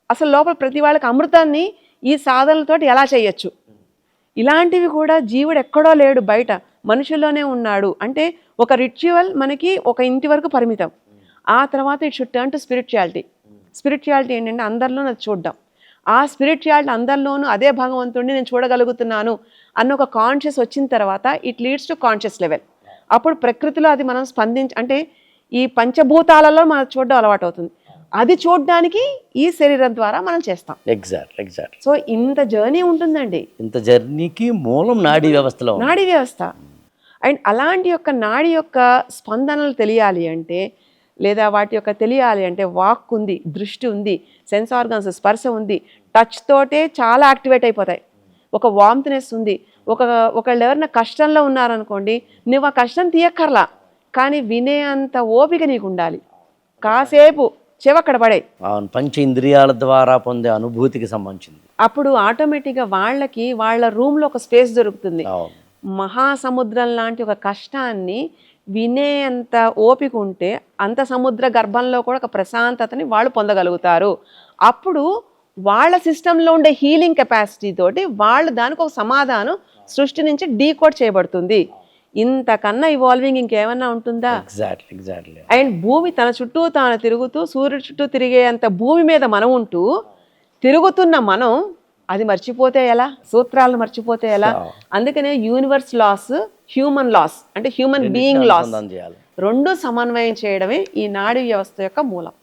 అసలు లోపల ప్రతి వాళ్ళకి అమృతాన్ని ఈ సాధనలతోటి ఎలా చేయొచ్చు, ఇలాంటివి కూడా జీవుడు ఎక్కడో లేడు, బయట మనుషుల్లోనే ఉన్నాడు. అంటే ఒక రిచువల్ మనకి ఒక ఇంటి వరకు పరిమితం. ఆ తర్వాత it should turn to spirituality. Spirituality ఏంటంటే అందరిలోనూ అది చూడడం. ఆ స్పిరిచువాలిటీ అందరిలోనూ అదే భగవంతుడిని నేను చూడగలుగుతున్నాను అన్న ఒక కాన్షియస్ వచ్చిన తర్వాత it leads to conscious level. అప్పుడు ప్రకృతిలో అది మనం అంటే ఈ పంచభూతాలలో మనం చూడడం అలవాటు అవుతుంది. అది చూడడానికి ఈ శరీరం ద్వారా మనం చేస్తాం. ఎగ్జాక్ట్. సో ఇంత జర్నీ ఉంటుందండి. ఇంత జర్నీకి మూలం నాడీ వ్యవస్థలో, నాడీ వ్యవస్థ. అండ్ అలాంటి యొక్క నాడి యొక్క స్పందనలు తెలియాలి అంటే, లేదా వాటి యొక్క తెలియాలి అంటే వాక్ ఉంది, దృష్టి ఉంది, సెన్స్ ఆర్గన్స్, స్పర్శ ఉంది, టచ్ తోటే చాలా యాక్టివేట్ అయిపోతాయి. ఒక వామ్త్నెస్ ఉంది. ఒకళ్ళు ఎవరైనా కష్టంలో ఉన్నారనుకోండి, నువ్వు ఆ కష్టం తీయక్కర్లా, కానీ వినే అంత ఓపిక నీకు ఉండాలి. కాసేపు చెవక్కడ పడే, పంచ ఇంద్రియాల ద్వారా పొందే అనుభూతికి సంబంధించింది. అప్పుడు ఆటోమేటిక్గా వాళ్ళకి వాళ్ళ రూమ్లో ఒక స్పేస్ దొరుకుతుంది. మహాసముద్రం లాంటి ఒక కష్టాన్ని వినేంత ఓపిక ఉంటే అంత సముద్ర గర్భంలో కూడా ఒక ప్రశాంతతని వాళ్ళు పొందగలుగుతారు. అప్పుడు వాళ్ళ సిస్టంలో ఉండే హీలింగ్ కెపాసిటీ తోటి వాళ్ళు దానికి ఒక సమాధానం సృష్టి నుంచి డీకోడ్ చేయబడుతుంది. ఇంతకన్నా ఇవాల్వింగ్ ఇంకేమన్నా ఉంటుందా? ఎగ్జాక్ట్లీ. అండ్ భూమి తన చుట్టూ తాను తిరుగుతూ సూర్యుడి చుట్టూ తిరిగేంత భూమి మీద మనం ఉంటూ తిరుగుతున్న మనం అది మర్చిపోతే ఎలా? సూత్రాలను మర్చిపోతే ఎలా? అందుకనే యూనివర్స్ లాస్, హ్యూమన్ లాస్, అంటే హ్యూమన్ బీయింగ్ లాస్, రెండు సమన్వయం చేయడమే ఈ నాడీ వ్యవస్థ యొక్క మూలం.